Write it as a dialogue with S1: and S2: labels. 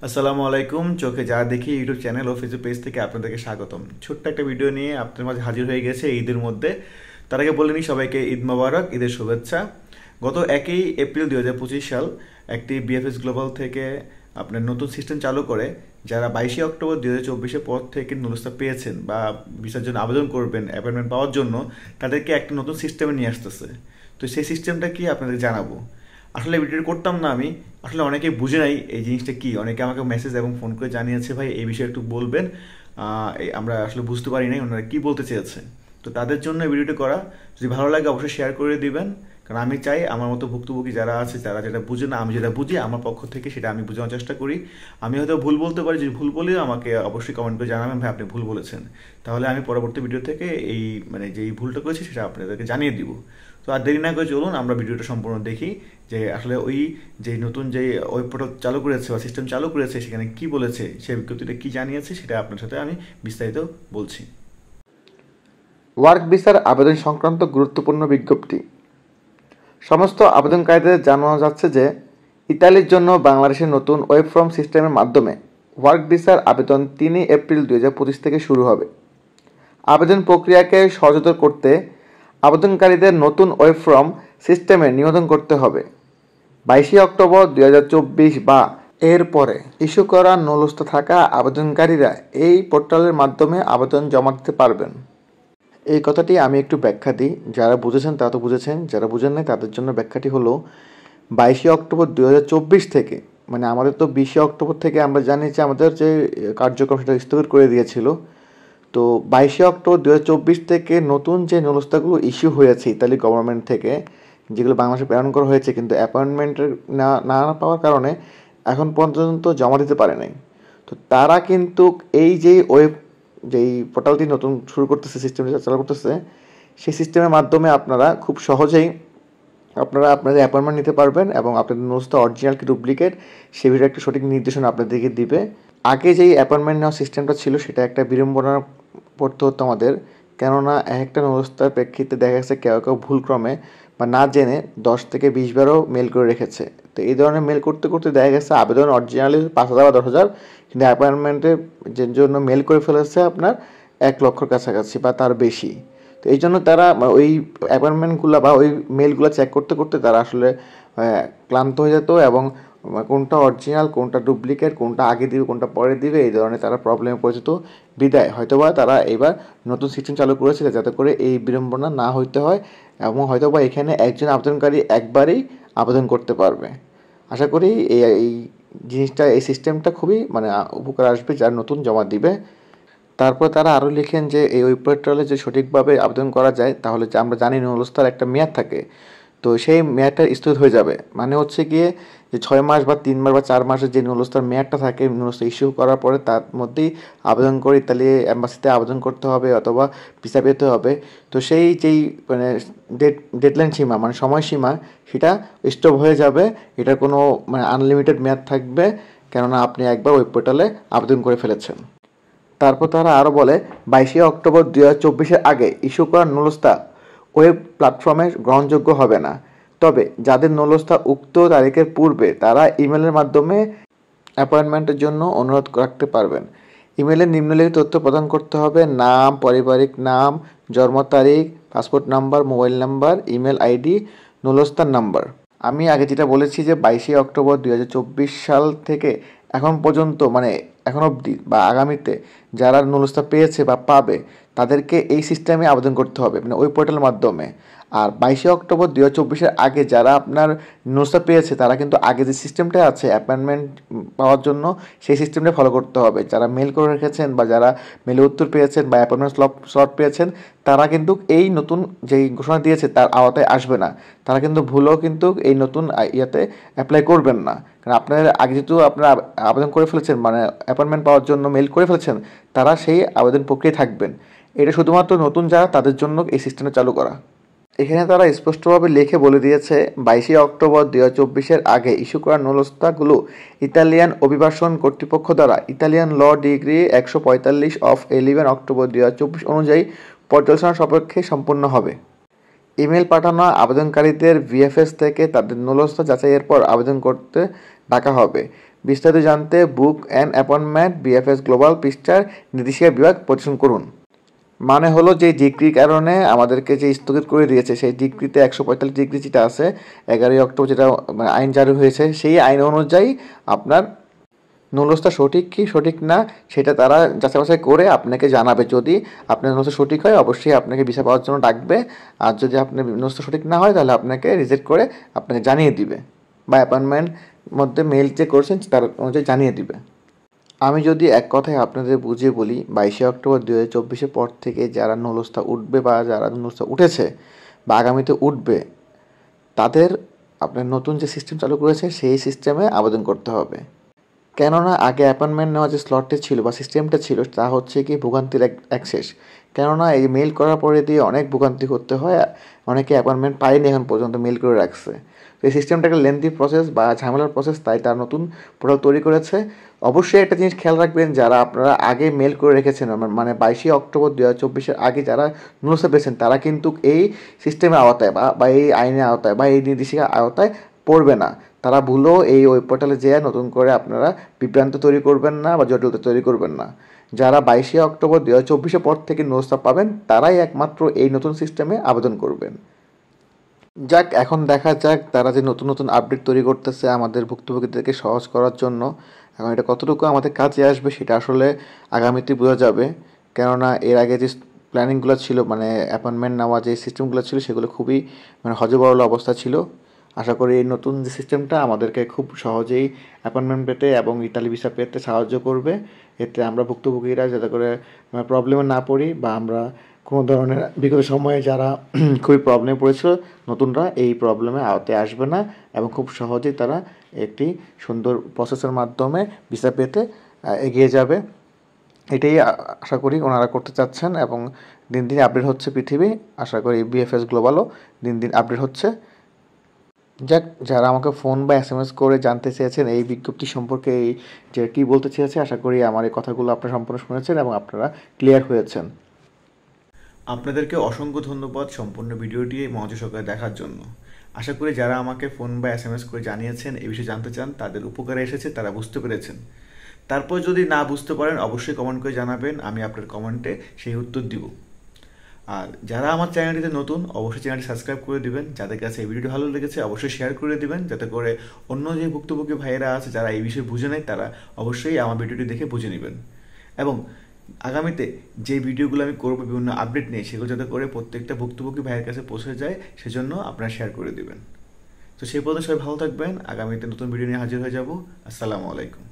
S1: আসসালামু আলাইকুম। চোখে যা দেখি ইউটিউব চ্যানেল ও ফেসবুক পেজ থেকে আপনাদেরকে স্বাগতম। ছোট্ট একটা ভিডিও নিয়ে আপনার মাঝে হাজির হয়ে গেছে ঈদের মধ্যে। তার আগে বলে নিই সবাইকে ঈদ মোবারক, ঈদের শুভেচ্ছা। গত 1 এপ্রিল 2025 সাল একটি বিএফএস গ্লোবাল থেকে আপনার নতুন সিস্টেম চালু করে যারা 22 অক্টোবর 2024-এর পর থেকে নুলস্থা পেয়েছেন বা ভিসার জন্য আবেদন করবেন অ্যাপয়েন্টমেন্ট পাওয়ার জন্য, তাদেরকে একটা নতুন সিস্টেমে নিয়ে আসতেছে। তো সেই সিস্টেমটা কি আপনাদের জানাবো। আসলে ভিডিওটা করতাম না আমি, আসলে অনেকে বুঝে নাই এই জিনিসটা কি। অনেকে আমাকে মেসেজ এবং ফোন করে জানিয়েছে, ভাই এই বিষয়ে একটু বলবেন, আমরা আসলে বুঝতে পারি নাই ওনারা কি বলতে চেয়েছে। তো তাদের জন্য এই ভিডিওটা করা। যদি ভালো লাগে অবশ্যই শেয়ার করে দিবেন, কারণ আমি চাই আমার মতো ভুক্তভোগী যারা আছে, যারা যেটা বুঝে না, আমি যেটা বুঝি আমার পক্ষ থেকে সেটা আমি বোঝানোর চেষ্টা করি। আমি হয়তো ভুল বলতে পারি, যদি ভুল বলি আমাকে অবশ্যই কমেন্ট করে জানাবেন, ভাই আপনি ভুল বলেছেন। তাহলে আমি পরবর্তী ভিডিও থেকে এই যেই ভুলটা করেছি সেটা আপনাদেরকে জানিয়ে দিব। তো আর দেরি না করে চলুন আমরা ভিডিওটা সম্পূর্ণ দেখি, যে আসলে ওই যে নতুন যে ওয়েব পোর্টাল চালু করেছে বা সিস্টেম চালু করেছে সেখানে কি বলেছে, সেই বিজ্ঞপ্তিটা কি জানিয়েছে সেটা আপনার সাথে আমি বিস্তারিত বলছি।
S2: ওয়ার্ক ভিসার আবেদন সংক্রান্ত গুরুত্বপূর্ণ বিজ্ঞপ্তি। সমস্ত আবেদনকারীদের জানানো যাচ্ছে যে ইতালির জন্য বাংলাদেশের নতুন ওয়েব ফর্ম সিস্টেমের মাধ্যমে ওয়ার্ক ভিসার আবেদন 3 এপ্রিল 2025 থেকে শুরু হবে। আবেদন প্রক্রিয়াকে সহজতর করতে আবেদনকারীদের নতুন ওয়েব ফর্ম সিস্টেমে নিবন্ধন করতে হবে। 22 অক্টোবর 2024 বা এর পরে ইস্যু করা নুলস্থ থাকা আবেদনকারীরা এই পোর্টালের মাধ্যমে আবেদন জমা দিতে পারবেন। এই কথাটি আমি একটু ব্যাখ্যা দিই। যারা বুঝেছেন তারা তো বুঝেছেন, যারা বুঝেন নাই তাদের জন্য ব্যাখ্যাটি হলো 22 অক্টোবর 2024 থেকে, মানে আমাদের তো 20 অক্টোবর থেকে আমরা জানি যে আমাদের যে কার্যক্রম সেটা স্থগিত করে দিয়েছিল। তো 22 অক্টোবর 2024 থেকে নতুন যে নুলস্থাগুলো ইস্যু হয়েছে ইতালি গভর্নমেন্ট থেকে, যেগুলো বাংলাদেশে প্রেরণ করা হয়েছে কিন্তু অ্যাপয়েন্টমেন্টের না পাওয়ার কারণে এখন পর্যন্ত জমা দিতে পারে নাই। তো তারা কিন্তু এই যে যেই পোর্টালটি নতুন শুরু করতেছে, সিস্টেমটি চালু করতেছে, সেই সিস্টেমের মাধ্যমে আপনারা খুব সহজেই আপনাদের অ্যাপয়েন্টমেন্ট নিতে পারবেন এবং আপনাদের নুলস্থ অরিজিনাল কি ডুপ্লিকেট সে বিষয়ে একটা সঠিক নির্দেশনা আপনাদেরকে দিবে। আগে যেই অ্যাপয়েন্টমেন্ট নেওয়ার সিস্টেমটা ছিল সেটা একটা বিড়ম্বনা পড়তে হতো আমাদের, কেননা একটা নুলস্থার প্রেক্ষিতে দেখা গেছে কেউ কেউ ভুলক্রমে বা না জেনে 10 থেকে 20 বারও মেল করে রেখেছে। তো এই ধরনের মেল করতে করতে দেখা গেছে আবেদন অরিজিনালি 5,000 বা 10,000, কিন্তু অ্যাপয়েন্টমেন্টের যে জন্য মেল করে ফেলেছে আপনার 1 লক্ষর কাছাকাছি বা তার বেশি। তো এই জন্য তারা ওই অ্যাপয়েন্টমেন্টগুলো বা ওই মেলগুলো চেক করতে করতে তারা আসলে ক্লান্ত হয়ে যেত এবং কোনটা অরিজিনাল, কোনটা ডুপ্লিকেট, কোনটা আগে দিবে, কোনটা পরে দিবে, এই ধরনের তারা প্রবলেমে পড়েছিল। বিদায় হয়তোবা তারা এবার নতুন সিস্টেম চালু করেছিল যাতে করে এই বিড়ম্বনা না হইতে হয় এবং হয়তোবা এখানে একজন আবেদনকারী একবারেই আবেদন করতে পারবে। আশা করি এই জিনিসটা, এই সিস্টেমটা খুবই উপকার আসবে যারা নতুন জমা দিবে। তারপর তারা আরও লিখেন যে এই ওয়েব পোর্টালে যে সঠিকভাবে আবেদন করা যায়, তাহলে যে আমরা জানি নুলস্থার একটা মেয়াদ থাকে, তো সেই মেয়াদটা স্থগিত হয়ে যাবে। মানে হচ্ছে গিয়ে যে 6 মাস বা 3 মাস বা 4 মাসের যে নুলস্থার মেয়াদটা থাকে, নুলস্থা ইস্যু করার পরে তার মধ্যেই আবেদন করে ইতালি এম্বাসিতে আবেদন করতে হবে অথবা ভিসা পেতে হবে। তো সেই যেই ডেডলাইন সীমা, মানে সময়সীমা, সেটা স্টপ হয়ে যাবে। এটার কোনো আনলিমিটেড মেয়াদ থাকবে, কেননা আপনি একবার ওয়েব পোর্টালে আবেদন করে ফেলেছেন। তারপর তারা আরও বলে 22 অক্টোবর 2024-এর আগে ইস্যু করা নুলস্থা ওয়েব প্ল্যাটফর্মে গ্রহণযোগ্য হবে না। তবে যাদের নুলস্থা উক্ত তারিখের পূর্বে, তারা ইমেলের মাধ্যমে অ্যাপয়েন্টমেন্টের জন্য অনুরোধ রাখতে পারবেন। ইমেলে নিম্নলিখিত তথ্য প্রদান করতে হবে: নাম, পারিবারিক নাম, জন্ম তারিখ, passport number, mobile number, email ID, নুলস্থার নাম্বার। আমি আগে যেটা বলেছি যে 22 অক্টোবর 2024 সাল থেকে এখন পর্যন্ত, এখন অবধি বা আগামীতে যারা নুলস্থা পেয়েছে বা পাবে, তাদেরকে এই সিস্টেমে আবেদন করতে হবে, ওই পোর্টালের মাধ্যমে। আর 22 অক্টোবর 2024-এর আগে যারা আপনার নুলস্থা পেয়েছে, তারা কিন্তু আগে যে সিস্টেমটা আছে অ্যাপয়েন্টমেন্ট পাওয়ার জন্য, সেই সিস্টেমটা ফলো করতে হবে। যারা মেল করে রেখেছেন বা যারা মেলে উত্তর পেয়েছেন বা অ্যাপয়েন্টমেন্ট স্লট পেয়েছেন, তারা কিন্তু এই নতুন যেই ঘোষণা দিয়েছে তার আওতায় আসবে না। তারা কিন্তু ভুলেও কিন্তু এই নতুন ইয়াতে অ্যাপ্লাই করবেন না, কারণ আপনার আগে যেহেতু আপনারা আবেদন করে ফেলেছেন, অ্যাপয়েন্টমেন্ট পাওয়ার জন্য মেল করে ফেলেছেন, তারা সেই আবেদন প্রক্রিয়ায় থাকবেন। এটা শুধুমাত্র নতুন যারা, তাদের জন্য এই সিস্টেমটা চালু করা। এখানে তারা স্পষ্টভাবে লিখে বলে দিয়েছে 22 অক্টোবর 2024-এর আগে ইস্যু করা নুলস্থাগুলো ইতালিয়ান অভিবাসন কর্তৃপক্ষ দ্বারা Italian law decree 145 of 11 October 2024 অনুযায়ী পর্যালোচনা সাপেক্ষে সম্পন্ন হবে। ইমেল পাঠানো আবেদনকারীদের ভিএফএস থেকে তাদের নুলস্থা যাচাইয়ের পর আবেদন করতে ডাকা হবে। বিস্তারিত জানতে book and appointment BFS global পৃষ্ঠার নির্দেশিকা বিভাগ পরিদর্শন করুন। মানে হলো যে ডিগ্রির কারণে আমাদেরকে যে স্থগিত করে দিয়েছে সেই ডিগ্রিতে 145 ডিগ্রি যেটা আছে 11 অক্টোবর যেটা আইন জারি হয়েছে, সেই আইন অনুযায়ী আপনার নুলস্থা সঠিক কি সঠিক না সেটা তারা যাচাই বাছাই করে আপনাকে জানাবে। যদি আপনার নুলস্থা সঠিক হয় অবশ্যই আপনাকে ভিসা পাওয়ার জন্য ডাকবে, আর যদি আপনার নুলস্থা সঠিক না হয় তাহলে আপনাকে রিজেক্ট করে আপনাকে জানিয়ে দিবে বা অ্যাপয়েন্টমেন্ট মধ্যে মেল যে করছেন তার অনুযায়ী জানিয়ে দিবে। আমি যদি এক কথায় আপনাদের বুঝিয়ে বলি, 22 অক্টোবর 2024 পর থেকে যারা নুলস্থা উঠবে বা যারা নুলস্থা উঠেছে বা আগামীতে উঠবে তাদের আপনার নতুন যে সিস্টেম চালু করেছে সেই সিস্টেমে আবেদন করতে হবে। কেননা আগে অ্যাপয়েন্টমেন্ট নেওয়ার যে স্লটটা ছিল বা সিস্টেমটা ছিল তা হচ্ছে কি ভোগান্তির এক শেষ। কেননা এই মেল করার পরে দিয়ে অনেক ভোগান্তি করতে হয়, অনেকে অ্যাপয়েন্টমেন্ট পায়নি এখন পর্যন্ত মেল করে রাখছে। তো এই সিস্টেমটা একটা লেন্থি প্রসেস বা ঝামেলার প্রসেস, তাই তার নতুন পোর্টাল তৈরি করেছে। অবশ্যই একটা জিনিস খেয়াল রাখবেন, যারা আপনারা আগে মেল করে রেখেছেন মানে 22 অক্টোবর 2024 আগে যারা নুলস্থা পেয়েছেন তারা কিন্তু এই সিস্টেমের আওতায় বা এই আইনের আওতায় বা এই নির্দেশিকার আওতায় পড়বে না। তারা ভুলেও এই ওয়েব পোর্টালে যেয়ে নতুন করে আপনারা বিভ্রান্ত তৈরি করবেন না বা জটিলতা তৈরি করবেন না। যারা 22 অক্টোবর 2024 পর থেকে নুলস্থা পাবেন তারাই একমাত্র এই নতুন সিস্টেমে আবেদন করবেন। যাক, এখন দেখা যাক তারা যে নতুন নতুন আপডেট তৈরি করতেছে আমাদের ভুক্তভোগীদেরকে সহজ করার জন্য, এখন এটা কতটুকু আমাদের কাজে আসবে সেটা আসলে আগামীতে বোঝা যাবে। কেননা এর আগে যে প্ল্যানিংগুলো ছিল মানে অ্যাপয়েন্টমেন্ট নেওয়া যে সিস্টেমগুলো ছিল সেগুলো খুবই মানে হযবরল অবস্থা ছিল। আশা করি এই নতুন যে সিস্টেমটা আমাদেরকে খুব সহজেই অ্যাপয়েন্টমেন্ট পেতে এবং ইতালি ভিসা পেতে সাহায্য করবে। এতে আমরা ভুক্তভোগীরা যাতে করে প্রবলেমে না পড়ি বা আমরা কোনো ধরনের বিগত সময়ে যারা খুবই প্রবলেমে পড়েছিল নতুনরা এই প্রবলেমে আওতায় আসবে না এবং খুব সহজেই তারা একটি সুন্দর প্রসেসের মাধ্যমে ভিসা পেতে এগিয়ে যাবে। এটাই আশা করি ওনারা করতে চাচ্ছেন এবং দিন দিন আপডেট হচ্ছে পৃথিবী। আশা করি বিএফএস গ্লোবালও দিন দিন আপডেট হচ্ছে। যাক, যারা আমাকে ফোন বা এসএমএস করে জানতে চেয়েছেন এই বিজ্ঞপ্তি সম্পর্কে এই যে কী বলতে চেয়েছে, আশা করি আমার এই কথাগুলো আপনারা সম্পূর্ণ শুনেছেন এবং আপনারা ক্লিয়ার হয়েছেন।
S1: আপনাদেরকে অসংখ্য ধন্যবাদ সম্পূর্ণ ভিডিওটি মনোযোগ সহকারে দেখার জন্য। আশা করি যারা আমাকে ফোন বা এসএমএস করে জানিয়েছেন এই বিষয়ে জানতে চান তাদের উপকারে এসেছে, তারা বুঝতে পেরেছেন। তারপর যদি না বুঝতে পারেন অবশ্যই কমেন্ট করে জানাবেন, আমি আপনার কমেন্টে সেই উত্তর দিব। আর যারা আমার চ্যানেলটিতে নতুন অবশ্যই চ্যানেলটি সাবস্ক্রাইব করে দিবেন। যাদের কাছে এই ভিডিওটি ভালো লেগেছে অবশ্যই শেয়ার করে দিবেন, যাতে করে অন্য যে ভুক্তভোগী ভাইয়েরা আছে যারা এই বিষয়ে বুঝে নেয় তারা অবশ্যই আমার ভিডিওটি দেখে বুঝে নেবেন। এবং আগামীতে যে ভিডিওগুলো আমি করবো বিভিন্ন আপডেট নিয়ে সেগুলো যাতে করে প্রত্যেকটা ভুক্তভোগী ভাইয়ের কাছে পৌঁছে যায় সেজন্য আপনারা শেয়ার করে দিবেন। তো সেই পর্যন্ত সবাই ভালো থাকবেন, আগামীতে নতুন ভিডিও নিয়ে হাজির হয়ে যাব। আসসালামু আলাইকুম।